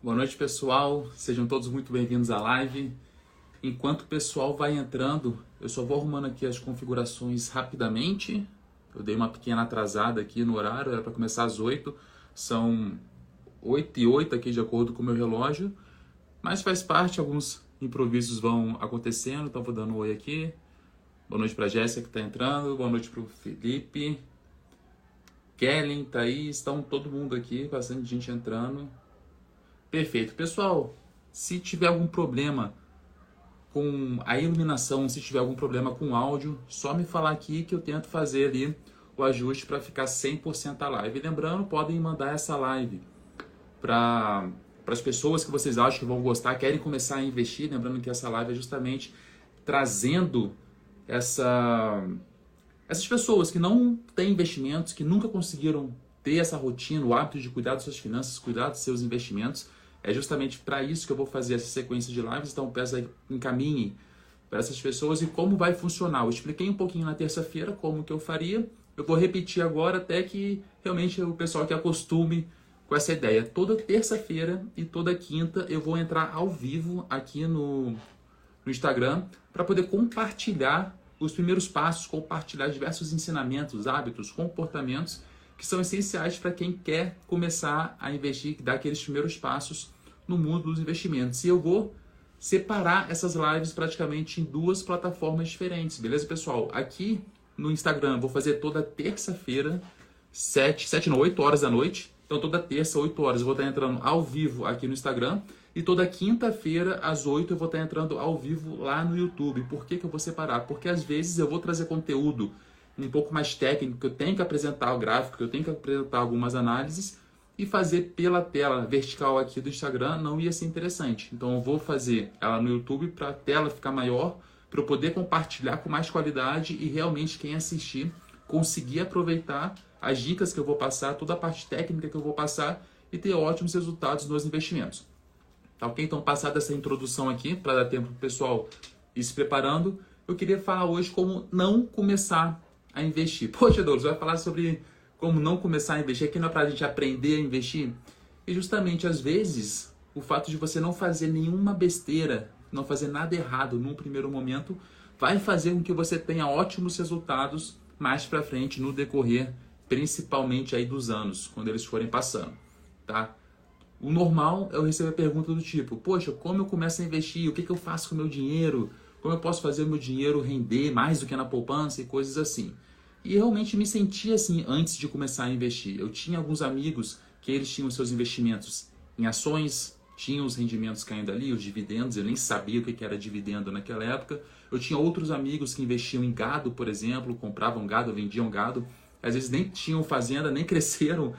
Boa noite, pessoal. Sejam todos muito bem-vindos à live. Enquanto o pessoal vai entrando, eu só vou arrumando aqui as configurações rapidamente. Eu dei uma pequena atrasada aqui no horário, era para começar às 8. São 8h08 aqui de acordo com o meu relógio. Mas faz parte, alguns improvisos vão acontecendo, então vou dando um oi aqui. Boa noite para a Jéssica que está entrando, boa noite para o Felipe, Kellen, Thaís, estão todo mundo aqui, bastante gente entrando. Perfeito. Pessoal, se tiver algum problema com a iluminação, se tiver algum problema com o áudio, só me falar aqui que eu tento fazer ali o ajuste para ficar 100% a live. E lembrando, podem mandar essa live para as pessoas que vocês acham que vão gostar, querem começar a investir. Lembrando que essa live é justamente trazendo essas pessoas que não têm investimentos, que nunca conseguiram ter essa rotina, o hábito de cuidar das suas finanças, cuidar dos seus investimentos. É justamente para isso que eu vou fazer essa sequência de lives, então peço aí, encaminhe para essas pessoas e como vai funcionar. Eu expliquei um pouquinho na terça-feira como que eu faria, eu vou repetir agora até que realmente o pessoal que acostume com essa ideia. Toda terça-feira e toda quinta eu vou entrar ao vivo aqui no Instagram para poder compartilhar os primeiros passos, compartilhar diversos ensinamentos, hábitos, comportamentos que são essenciais para quem quer começar a investir, dar aqueles primeiros passos no mundo dos investimentos. E eu vou separar essas lives praticamente em duas plataformas diferentes, beleza, pessoal? Aqui no Instagram vou fazer toda terça-feira, 8 horas da noite. Então toda terça, 8 horas, eu vou estar entrando ao vivo aqui no Instagram. E toda quinta-feira, às 8, eu vou estar entrando ao vivo lá no YouTube. Por que que eu vou separar? Porque às vezes eu vou trazer conteúdo um pouco mais técnico, que eu tenho que apresentar o gráfico, que eu tenho que apresentar algumas análises, e fazer pela tela vertical aqui do Instagram não ia ser interessante. Então eu vou fazer ela no YouTube para a tela ficar maior, para eu poder compartilhar com mais qualidade e realmente quem assistir conseguir aproveitar as dicas que eu vou passar, toda a parte técnica que eu vou passar e ter ótimos resultados nos investimentos. Tá ok? Então, passada essa introdução aqui, para dar tempo para o pessoal ir se preparando, eu queria falar hoje como não começar a investir. Poxa, Douglas, vai falar sobre como não começar a investir, aqui não é para a gente aprender a investir? E justamente, às vezes, o fato de você não fazer nenhuma besteira, não fazer nada errado num primeiro momento, vai fazer com que você tenha ótimos resultados mais para frente, no decorrer, principalmente aí dos anos, quando eles forem passando, tá? O normal é eu receber pergunta do tipo, poxa, como eu começo a investir? O que eu faço com o meu dinheiro? Como eu posso fazer o meu dinheiro render mais do que na poupança e coisas assim. E eu realmente me sentia assim antes de começar a investir. Eu tinha alguns amigos que eles tinham seus investimentos em ações, tinham os rendimentos caindo ali, os dividendos, eu nem sabia o que era dividendo naquela época. Eu tinha outros amigos que investiam em gado, por exemplo, compravam gado, vendiam gado. Às vezes nem tinham fazenda, nem cresceram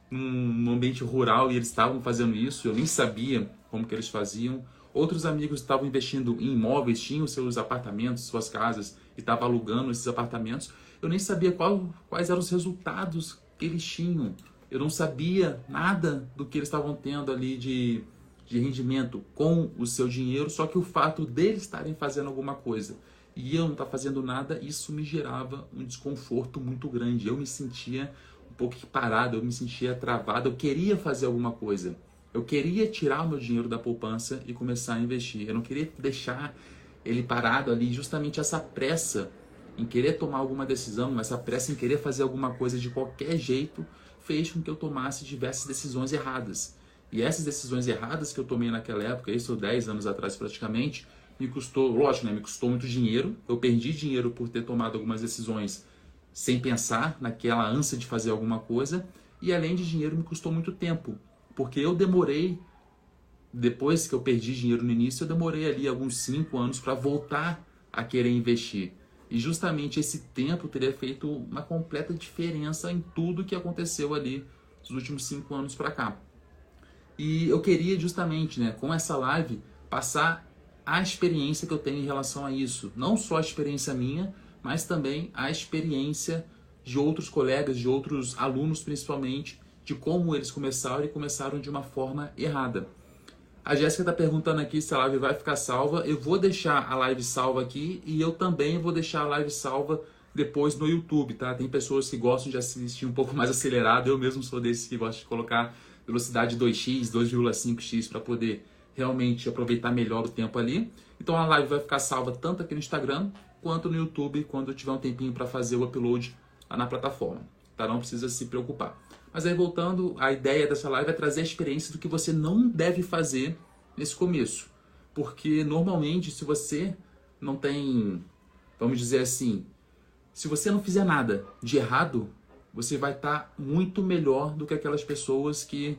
num ambiente rural e eles estavam fazendo isso, eu nem sabia como que eles faziam. Outros amigos estavam investindo em imóveis, tinham seus apartamentos, suas casas e estavam alugando esses apartamentos. Eu nem sabia quais eram os resultados que eles tinham. Eu não sabia nada do que eles estavam tendo ali de rendimento com o seu dinheiro, só que o fato deles estarem fazendo alguma coisa e eu não estar fazendo nada, isso me gerava um desconforto muito grande. Eu me sentia um pouco parado, eu me sentia travado, eu queria fazer alguma coisa. Eu queria tirar o meu dinheiro da poupança e começar a investir. Eu não queria deixar ele parado ali, justamente essa pressa em querer tomar alguma decisão, essa pressa em querer fazer alguma coisa de qualquer jeito, fez com que eu tomasse diversas decisões erradas. E essas decisões erradas que eu tomei naquela época, isso 10 anos atrás praticamente, me custou, lógico, né, me custou muito dinheiro. Eu perdi dinheiro por ter tomado algumas decisões sem pensar, naquela ânsia de fazer alguma coisa. E além de dinheiro, me custou muito tempo. Porque eu demorei, depois que eu perdi dinheiro no início, eu demorei ali alguns 5 anos para voltar a querer investir. E justamente esse tempo teria feito uma completa diferença em tudo que aconteceu ali nos últimos 5 anos para cá. E eu queria justamente, né, com essa live, passar a experiência que eu tenho em relação a isso. Não só a experiência minha, mas também a experiência de outros colegas, de outros alunos principalmente, de como eles começaram e começaram de uma forma errada. A Jéssica está perguntando aqui se a live vai ficar salva. Eu vou deixar a live salva aqui e eu também vou deixar a live salva depois no YouTube, tá? Tem pessoas que gostam de assistir um pouco mais acelerado, eu mesmo sou desses que gosta de colocar velocidade 2x, 2,5x para poder realmente aproveitar melhor o tempo ali. Então a live vai ficar salva tanto aqui no Instagram quanto no YouTube quando eu tiver um tempinho para fazer o upload lá na plataforma. Tá? Não precisa se preocupar. Mas aí voltando, a ideia dessa live é trazer a experiência do que você não deve fazer nesse começo. Porque normalmente se você não tem, vamos dizer assim, se você não fizer nada de errado, você vai estar muito melhor do que aquelas pessoas que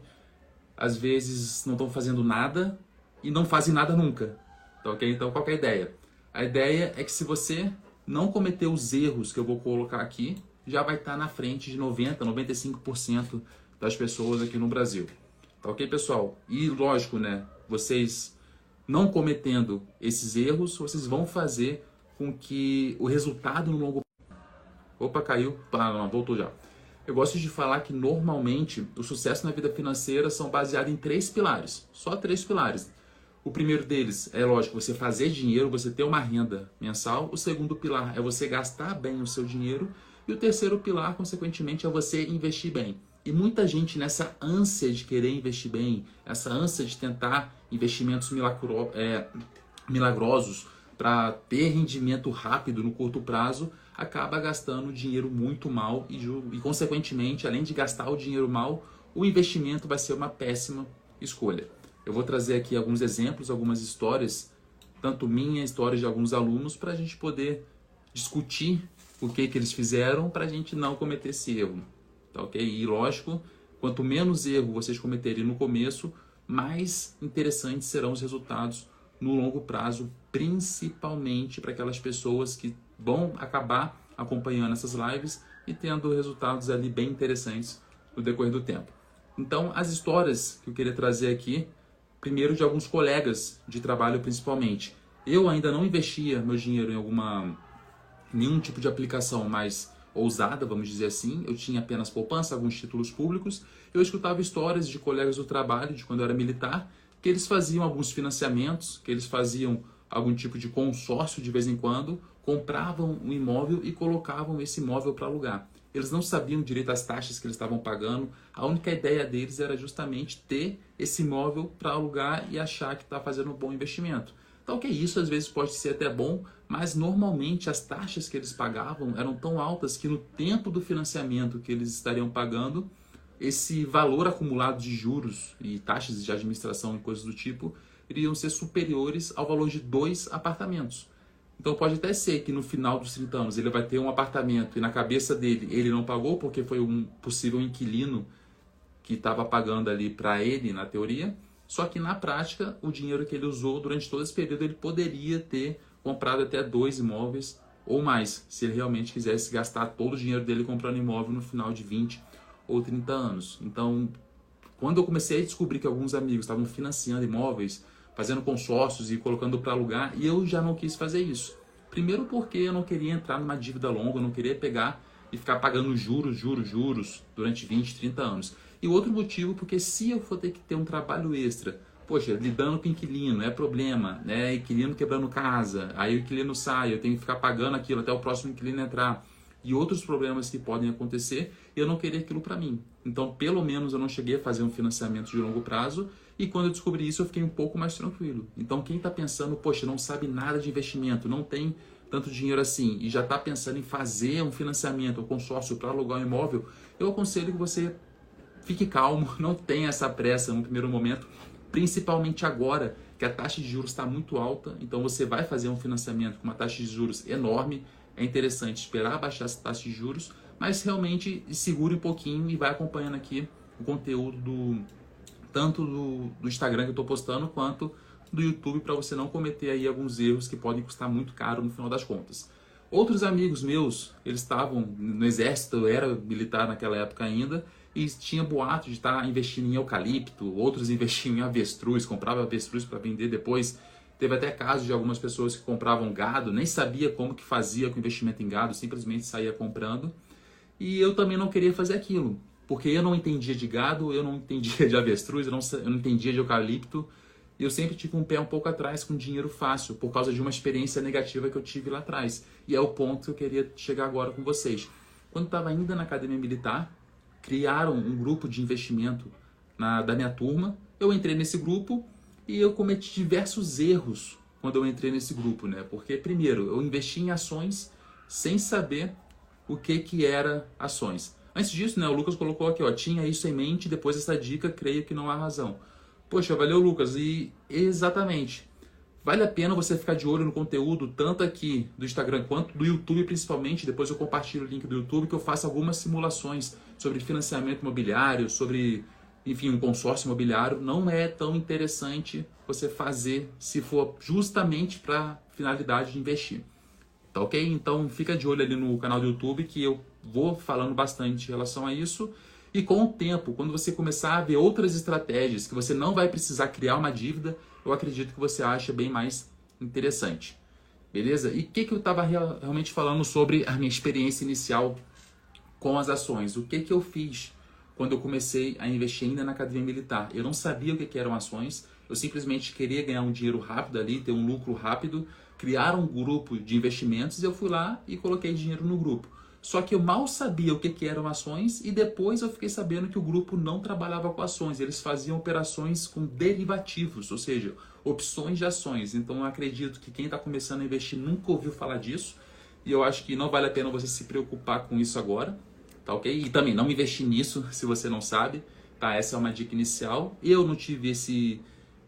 às vezes não estão fazendo nada e não fazem nada nunca. Tá, ok? Então qual que é a ideia? A ideia é que se você não cometer os erros que eu vou colocar aqui, já vai estar na frente de 90%, 95% das pessoas aqui no Brasil. Tá ok, pessoal? E lógico, né? Vocês não cometendo esses erros, vocês vão fazer com que o resultado no longo... Opa, caiu. Ah, não, voltou já. Eu gosto de falar que normalmente o sucesso na vida financeira são baseados em 3 pilares. Só 3 pilares. O primeiro deles é, lógico, você fazer dinheiro, você ter uma renda mensal. O segundo pilar é você gastar bem o seu dinheiro. E o terceiro pilar, consequentemente, é você investir bem. E muita gente nessa ânsia de querer investir bem, essa ânsia de tentar investimentos milagrosos para ter rendimento rápido no curto prazo, acaba gastando dinheiro muito mal e, consequentemente, além de gastar o dinheiro mal, o investimento vai ser uma péssima escolha. Eu vou trazer aqui alguns exemplos, algumas histórias, tanto minha, histórias de alguns alunos, para a gente poder discutir o que eles fizeram para a gente não cometer esse erro. Tá, ok? E lógico, quanto menos erro vocês cometerem no começo, mais interessantes serão os resultados no longo prazo, principalmente para aquelas pessoas que vão acabar acompanhando essas lives e tendo resultados ali bem interessantes no decorrer do tempo. Então, as histórias que eu queria trazer aqui, primeiro de alguns colegas de trabalho principalmente. Eu ainda não investia meu dinheiro em nenhum tipo de aplicação mais ousada, vamos dizer assim. Eu tinha apenas poupança, alguns títulos públicos. Eu escutava histórias de colegas do trabalho, de quando eu era militar, que eles faziam alguns financiamentos, que eles faziam algum tipo de consórcio de vez em quando, compravam um imóvel e colocavam esse imóvel para alugar. Eles não sabiam direito as taxas que eles estavam pagando. A única ideia deles era justamente ter esse imóvel para alugar e achar que está fazendo um bom investimento. Então, que isso às vezes pode ser até bom, mas normalmente as taxas que eles pagavam eram tão altas que no tempo do financiamento que eles estariam pagando, esse valor acumulado de juros e taxas de administração e coisas do tipo iriam ser superiores ao valor de 2 apartamentos. Então pode até ser que no final dos 30 anos ele vai ter um apartamento e na cabeça dele ele não pagou porque foi um possível inquilino que estava pagando ali para ele na teoria, só que na prática o dinheiro que ele usou durante todo esse período ele poderia ter comprado até 2 imóveis ou mais, se ele realmente quisesse gastar todo o dinheiro dele comprando imóvel no final de 20 ou 30 anos. Então, quando eu comecei a descobrir que alguns amigos estavam financiando imóveis, fazendo consórcios e colocando para alugar, e eu já não quis fazer isso. Primeiro porque eu não queria entrar numa dívida longa, eu não queria pegar e ficar pagando juros durante 20, 30 anos. E outro motivo porque se eu for ter que ter um trabalho extra, poxa, lidando com inquilino, é problema, né? Inquilino quebrando casa, aí o inquilino sai, eu tenho que ficar pagando aquilo até o próximo inquilino entrar. E outros problemas que podem acontecer, eu não queria aquilo para mim. Então, pelo menos eu não cheguei a fazer um financiamento de longo prazo e quando eu descobri isso, eu fiquei um pouco mais tranquilo. Então, quem está pensando, poxa, não sabe nada de investimento, não tem tanto dinheiro assim e já está pensando em fazer um financiamento, um consórcio para alugar um imóvel, eu aconselho que você fique calmo, não tenha essa pressa no primeiro momento, principalmente agora que a taxa de juros está muito alta, então você vai fazer um financiamento com uma taxa de juros enorme. É interessante esperar baixar essa taxa de juros, mas realmente segure um pouquinho e vai acompanhando aqui o conteúdo tanto do Instagram que eu estou postando, quanto do YouTube, para você não cometer aí alguns erros que podem custar muito caro no final das contas. Outros amigos meus, eles estavam no exército, eu era militar naquela época ainda, e tinha boato de estar investindo em eucalipto, outros investiam em avestruz, compravam avestruz para vender depois. Teve até casos de algumas pessoas que compravam gado, nem sabia como que fazia com investimento em gado, simplesmente saía comprando. E eu também não queria fazer aquilo, porque eu não entendia de gado, eu não entendia de avestruz, eu não entendia de eucalipto. E eu sempre tive um pé um pouco atrás com dinheiro fácil, por causa de uma experiência negativa que eu tive lá atrás. E é o ponto que eu queria chegar agora com vocês. Quando estava ainda na academia militar, criaram um grupo de investimento da minha turma. Eu entrei nesse grupo e eu cometi diversos erros quando eu entrei nesse grupo, né? Porque, primeiro, eu investi em ações sem saber o que era ações. Antes disso, né, o Lucas colocou aqui, ó, tinha isso em mente, depois essa dica, creio que não há razão. Poxa, valeu, Lucas, e exatamente. Vale a pena você ficar de olho no conteúdo, tanto aqui do Instagram quanto do YouTube, principalmente. Depois eu compartilho o link do YouTube, que eu faço algumas simulações sobre financiamento imobiliário, sobre, enfim, um consórcio imobiliário. Não é tão interessante você fazer se for justamente para finalidade de investir. Tá ok? Então fica de olho ali no canal do YouTube, que eu vou falando bastante em relação a isso. E com o tempo, quando você começar a ver outras estratégias que você não vai precisar criar uma dívida, eu acredito que você acha bem mais interessante. Beleza? E o que eu estava realmente falando sobre a minha experiência inicial com as ações? O que eu fiz quando eu comecei a investir ainda na academia militar? Eu não sabia o que eram ações, eu simplesmente queria ganhar um dinheiro rápido ali, ter um lucro rápido, criar um grupo de investimentos e eu fui lá e coloquei dinheiro no grupo. Só que eu mal sabia o que eram ações e depois eu fiquei sabendo que o grupo não trabalhava com ações, eles faziam operações com derivativos, ou seja, opções de ações. Então eu acredito que quem está começando a investir nunca ouviu falar disso e eu acho que não vale a pena você se preocupar com isso agora, tá ok? E também não investir nisso se você não sabe, tá? Essa é uma dica inicial. Eu não tive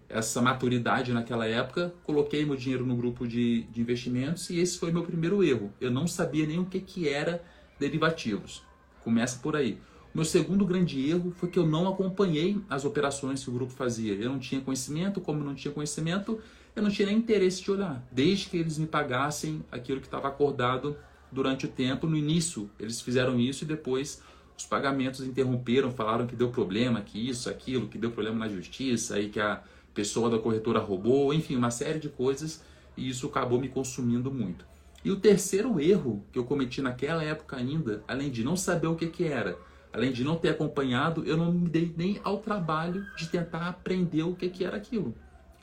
essa maturidade naquela época, coloquei meu dinheiro no grupo de investimentos e esse foi meu primeiro erro. Eu não sabia nem o que era derivativos. Começa por aí. O meu segundo grande erro foi que eu não acompanhei as operações que o grupo fazia. Eu não tinha conhecimento, como eu não tinha conhecimento, eu não tinha nem interesse de olhar. Desde que eles me pagassem aquilo que estava acordado durante o tempo, no início eles fizeram isso e depois os pagamentos interromperam, falaram que deu problema, que isso, aquilo, que deu problema na justiça, aí que a pessoa da corretora roubou, enfim, uma série de coisas, e isso acabou me consumindo muito. E o terceiro erro que eu cometi naquela época ainda, além de não saber o que era, além de não ter acompanhado, eu não me dei nem ao trabalho de tentar aprender o que era aquilo.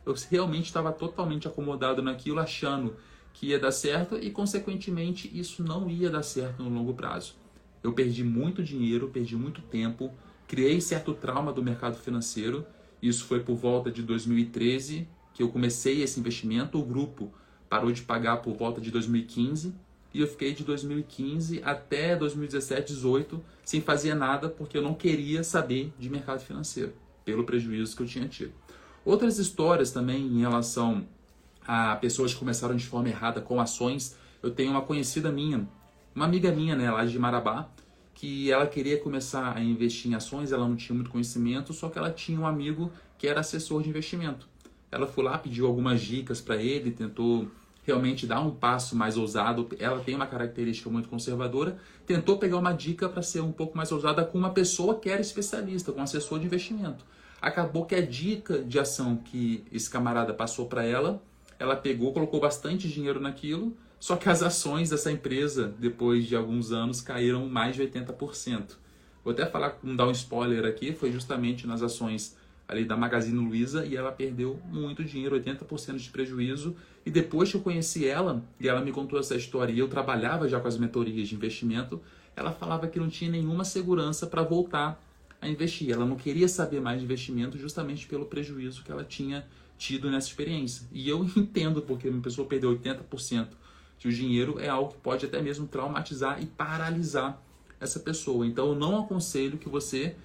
Eu realmente estava totalmente acomodado naquilo, achando que ia dar certo e, consequentemente, isso não ia dar certo no longo prazo. Eu perdi muito dinheiro, perdi muito tempo, criei certo trauma do mercado financeiro. Isso foi por volta de 2013 que eu comecei esse investimento. O grupo parou de pagar por volta de 2015 e eu fiquei de 2015 até 2017, 2018 sem fazer nada porque eu não queria saber de mercado financeiro, pelo prejuízo que eu tinha tido. Outras histórias também em relação a pessoas que começaram de forma errada com ações. Eu tenho uma conhecida minha, uma amiga minha, né, lá de Marabá, que ela queria começar a investir em ações, ela não tinha muito conhecimento, só que ela tinha um amigo que era assessor de investimento. Ela foi lá, pediu algumas dicas para ele, tentou realmente dar um passo mais ousado. Ela tem uma característica muito conservadora, tentou pegar uma dica para ser um pouco mais ousada com uma pessoa que era especialista, com um assessor de investimento. Acabou que a dica de ação que esse camarada passou para ela pegou, colocou bastante dinheiro naquilo, só que as ações dessa empresa, depois de alguns anos, caíram mais de 80%. Vou até dar um spoiler aqui, foi justamente nas ações ali da Magazine Luiza e ela perdeu muito dinheiro, 80% de prejuízo. E depois que eu conheci ela, e ela me contou essa história, e eu trabalhava já com as mentorias de investimento, ela falava que não tinha nenhuma segurança para voltar a investir. Ela não queria saber mais de investimento justamente pelo prejuízo que ela tinha tido nessa experiência. E eu entendo, porque uma pessoa perdeu 80% que o dinheiro é algo que pode até mesmo traumatizar e paralisar essa pessoa. Então eu não aconselho que você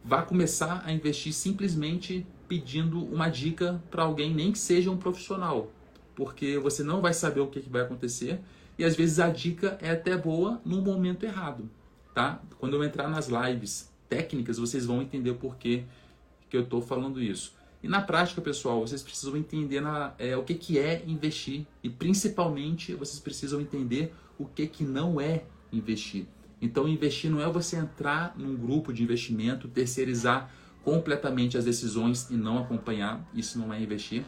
vá começar a investir simplesmente pedindo uma dica para alguém, nem que seja um profissional, porque você não vai saber o que vai acontecer e às vezes a dica é até boa no momento errado, tá? Quando eu entrar nas lives técnicas, vocês vão entender o porquê que eu estou falando isso. E na prática, pessoal, vocês precisam entender o que é investir e principalmente vocês precisam entender o que não é investir. Então, investir não é você entrar num grupo de investimento, terceirizar completamente as decisões e não acompanhar. Isso não é investir.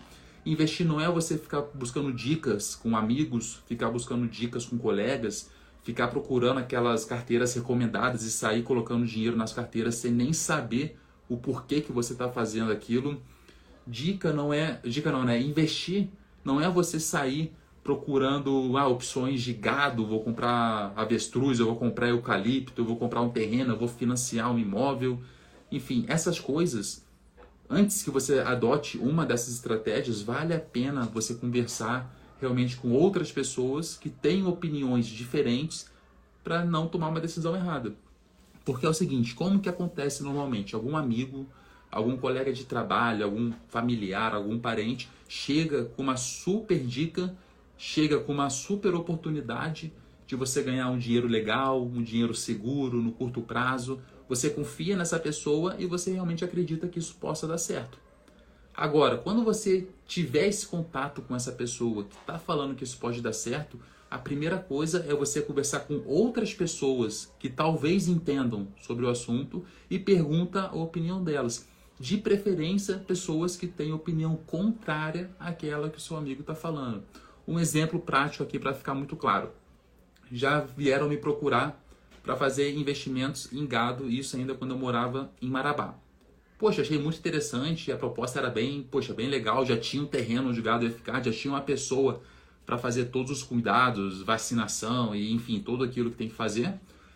Investir não é você ficar buscando dicas com amigos, ficar buscando dicas com colegas, ficar procurando aquelas carteiras recomendadas e sair colocando dinheiro nas carteiras sem nem saber o porquê que você está fazendo aquilo. Dica não, né? Investir não é você sair procurando opções de gado, vou comprar avestruz, eu vou comprar eucalipto, eu vou comprar um terreno, eu vou financiar um imóvel. Enfim, essas coisas, antes que você adote uma dessas estratégias, vale a pena você conversar realmente com outras pessoas que têm opiniões diferentes para não tomar uma decisão errada. Porque é o seguinte, como que acontece normalmente? Algum amigo, algum colega de trabalho, algum familiar, algum parente chega com uma super dica, chega com uma super oportunidade de você ganhar um dinheiro legal, um dinheiro seguro, no curto prazo. Você confia nessa pessoa e você realmente acredita que isso possa dar certo. Agora, quando você tiver esse contato com essa pessoa que está falando que isso pode dar certo, a primeira coisa é você conversar com outras pessoas que talvez entendam sobre o assunto e pergunta a opinião delas. De preferência, pessoas que têm opinião contrária àquela que o seu amigo está falando. Um exemplo prático aqui para ficar muito claro. Já vieram me procurar para fazer investimentos em gado, isso ainda quando eu morava em Marabá. Poxa, achei muito interessante, a proposta era bem legal, já tinha um terreno onde o gado ia ficar, já tinha uma pessoa para fazer todos os cuidados, vacinação e enfim, tudo aquilo que tem que fazer.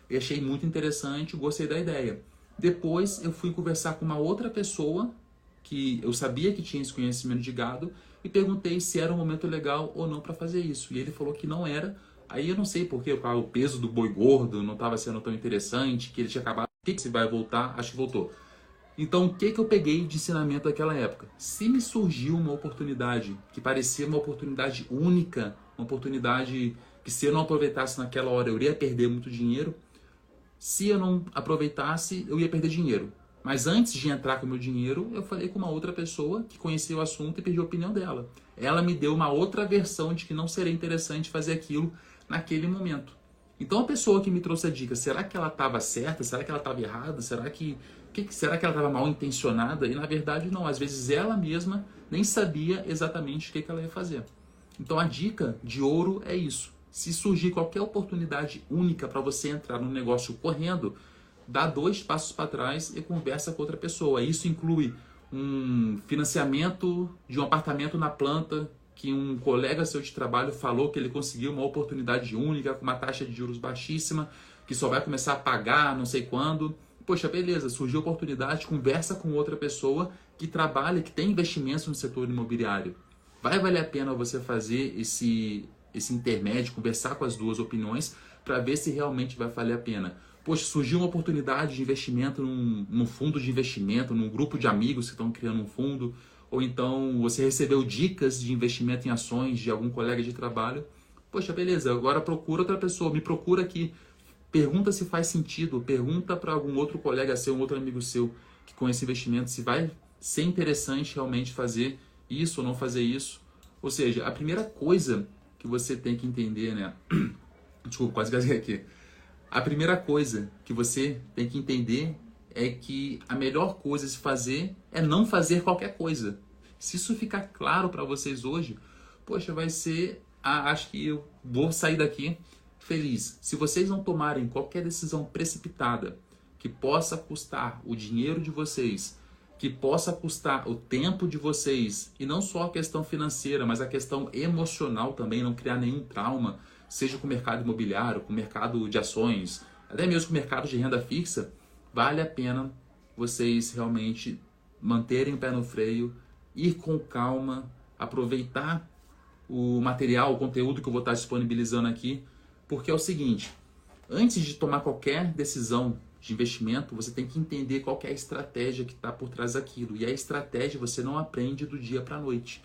Eu achei muito interessante, gostei da ideia. Depois eu fui conversar com uma outra pessoa que eu sabia que tinha esse conhecimento de gado e perguntei se era um momento legal ou não para fazer isso. E ele falou que não era. Aí eu não sei porque o peso do boi gordo não estava sendo tão interessante, que ele tinha acabado. O que se vai voltar? Acho que voltou. Então, o que eu peguei de ensinamento daquela época? Se me surgiu uma oportunidade que parecia uma oportunidade única, uma oportunidade que se eu não aproveitasse naquela hora eu iria perder muito dinheiro, se eu não aproveitasse eu ia perder dinheiro. Mas antes de entrar com o meu dinheiro, eu falei com uma outra pessoa que conhecia o assunto e pedi a opinião dela. Ela me deu uma outra versão de que não seria interessante fazer aquilo naquele momento. Então a pessoa que me trouxe a dica, será que ela estava certa? Será que ela estava errada? Será que ela estava mal intencionada? E na verdade não, às vezes ela mesma nem sabia exatamente o que ela ia fazer. Então a dica de ouro é isso. Se surgir qualquer oportunidade única para você entrar num negócio correndo, dá 2 passos para trás e conversa com outra pessoa. Isso inclui um financiamento de um apartamento na planta, que um colega seu de trabalho falou que ele conseguiu uma oportunidade única, com uma taxa de juros baixíssima, que só vai começar a pagar não sei quando. Poxa, beleza, surgiu a oportunidade, conversa com outra pessoa que trabalha, que tem investimentos no setor imobiliário. Vai valer a pena você fazer esse intermédio, conversar com as duas opiniões, para ver se realmente vai valer a pena. Poxa, surgiu uma oportunidade de investimento num fundo de investimento, num grupo de amigos que estão criando um fundo, ou então você recebeu dicas de investimento em ações de algum colega de trabalho. Poxa, beleza, agora procura outra pessoa, me procura aqui, pergunta se faz sentido, pergunta para algum outro colega seu, um outro amigo seu que conhece investimento, se vai ser interessante realmente fazer isso ou não fazer isso. Ou seja, a primeira coisa que você tem que entender, né? Desculpa, quase gasguei aqui. A primeira coisa que você tem que entender é que a melhor coisa a se fazer é não fazer qualquer coisa. Se isso ficar claro para vocês hoje, poxa, vai ser... acho que eu vou sair daqui feliz. Se vocês não tomarem qualquer decisão precipitada que possa custar o dinheiro de vocês, que possa custar o tempo de vocês, e não só a questão financeira, mas a questão emocional também, não criar nenhum trauma, seja com o mercado imobiliário, com o mercado de ações, até mesmo com o mercado de renda fixa, vale a pena vocês realmente manterem o pé no freio, ir com calma, aproveitar o material, o conteúdo que eu vou estar disponibilizando aqui, porque é o seguinte, antes de tomar qualquer decisão de investimento, você tem que entender qual que é a estratégia que está por trás daquilo. E a estratégia você não aprende do dia para a noite.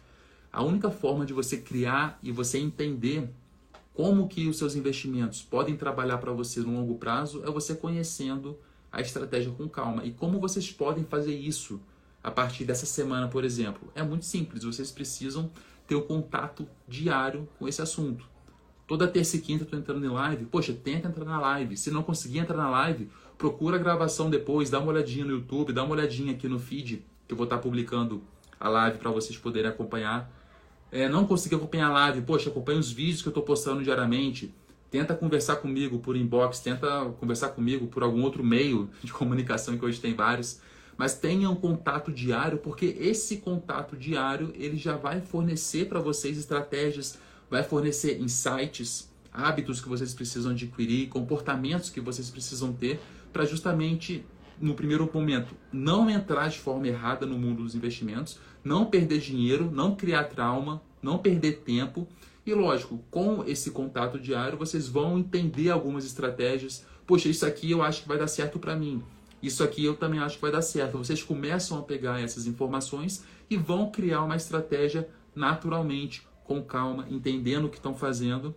A única forma de você criar e você entender como que os seus investimentos podem trabalhar para você no longo prazo é você conhecendo a estratégia com calma. E como vocês podem fazer isso a partir dessa semana, por exemplo? É muito simples, vocês precisam ter um contato diário com esse assunto. Toda terça e quinta eu estou entrando em live. Poxa, tenta entrar na live. Se não conseguir entrar na live, procura a gravação depois, dá uma olhadinha no YouTube, dá uma olhadinha aqui no feed, que eu vou estar publicando a live para vocês poderem acompanhar. Não consegui acompanhar a live, poxa, acompanha os vídeos que eu estou postando diariamente. Tenta conversar comigo por inbox, tenta conversar comigo por algum outro meio de comunicação, que hoje tem vários. Mas tenha um contato diário, porque esse contato diário ele já vai fornecer para vocês estratégias, vai fornecer insights, hábitos que vocês precisam adquirir, comportamentos que vocês precisam ter para justamente no primeiro momento, não entrar de forma errada no mundo dos investimentos, não perder dinheiro, não criar trauma, não perder tempo. E lógico, com esse contato diário, vocês vão entender algumas estratégias. Poxa, isso aqui eu acho que vai dar certo para mim. Isso aqui eu também acho que vai dar certo. Vocês começam a pegar essas informações e vão criar uma estratégia naturalmente, com calma, entendendo o que estão fazendo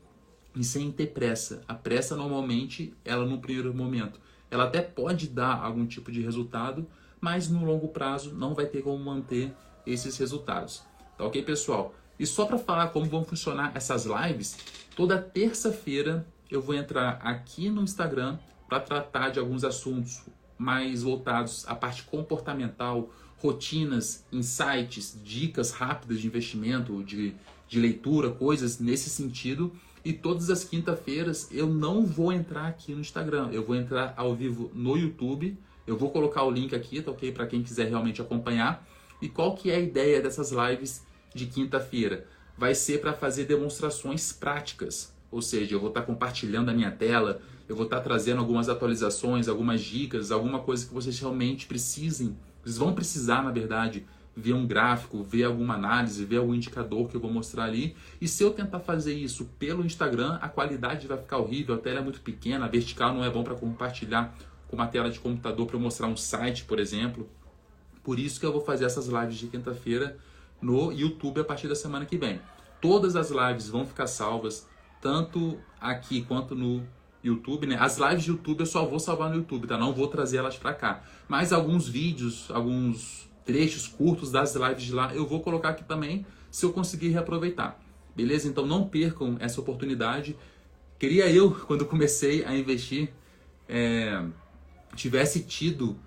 e sem ter pressa. A pressa, normalmente, ela no primeiro momento, ela até pode dar algum tipo de resultado, mas no longo prazo não vai ter como manter esses resultados. Tá ok, pessoal? E só para falar como vão funcionar essas lives, toda terça-feira eu vou entrar aqui no Instagram para tratar de alguns assuntos mais voltados à parte comportamental, rotinas, insights, dicas rápidas de investimento, de leitura, coisas nesse sentido. E todas as quinta-feiras eu não vou entrar aqui no Instagram, eu vou entrar ao vivo no YouTube. Eu vou colocar o link aqui, tá ok? Para quem quiser realmente acompanhar. E qual que é a ideia dessas lives de quinta-feira? Vai ser para fazer demonstrações práticas. Ou seja, eu vou estar compartilhando a minha tela, eu vou estar trazendo algumas atualizações, algumas dicas, alguma coisa que vocês realmente precisem. Vocês vão precisar, na verdade, ver um gráfico, ver alguma análise, ver algum indicador que eu vou mostrar ali. E se eu tentar fazer isso pelo Instagram, a qualidade vai ficar horrível, a tela é muito pequena, a vertical não é bom para compartilhar com uma tela de computador para eu mostrar um site, por exemplo. Por isso que eu vou fazer essas lives de quinta-feira no YouTube a partir da semana que vem. Todas as lives vão ficar salvas, tanto aqui quanto no YouTube, né? As lives de YouTube eu só vou salvar no YouTube, tá? Não vou trazer elas para cá. Mas alguns vídeos, alguns trechos curtos das lives de lá eu vou colocar aqui também, se eu conseguir reaproveitar. Beleza? Então não percam essa oportunidade. Queria eu, quando comecei a investir, tivesse tido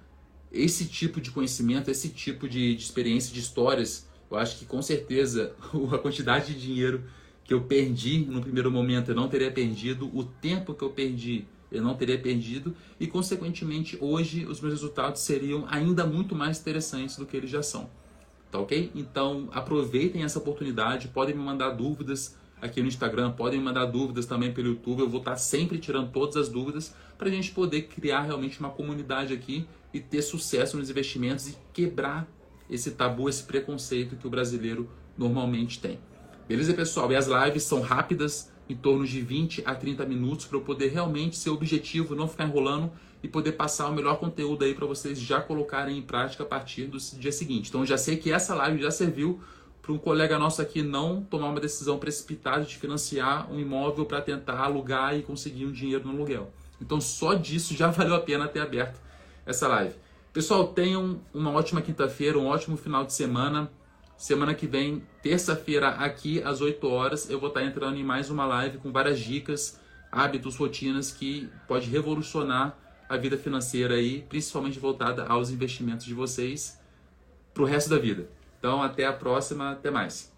esse tipo de conhecimento, esse tipo de experiência, de histórias. Eu acho que com certeza a quantidade de dinheiro que eu perdi no primeiro momento eu não teria perdido, o tempo que eu perdi eu não teria perdido e, consequentemente, hoje os meus resultados seriam ainda muito mais interessantes do que eles já são. Tá ok? Então, aproveitem essa oportunidade, podem me mandar dúvidas aqui no Instagram, podem me mandar dúvidas também pelo YouTube, eu vou estar sempre tirando todas as dúvidas para a gente poder criar realmente uma comunidade aqui e ter sucesso nos investimentos e quebrar esse tabu, esse preconceito que o brasileiro normalmente tem. Beleza, pessoal? E as lives são rápidas, em torno de 20 a 30 minutos, para eu poder realmente ser objetivo, não ficar enrolando e poder passar o melhor conteúdo aí para vocês já colocarem em prática a partir do dia seguinte. Então, eu já sei que essa live já serviu para um colega nosso aqui não tomar uma decisão precipitada de financiar um imóvel para tentar alugar e conseguir um dinheiro no aluguel. Então, só disso já valeu a pena ter aberto essa live. Pessoal, tenham uma ótima quinta-feira, um ótimo final de semana. Semana que vem, terça-feira, aqui às 8 horas, eu vou estar entrando em mais uma live com várias dicas, hábitos, rotinas que pode revolucionar a vida financeira aí, principalmente voltada aos investimentos de vocês para o resto da vida. Então, até a próxima, até mais.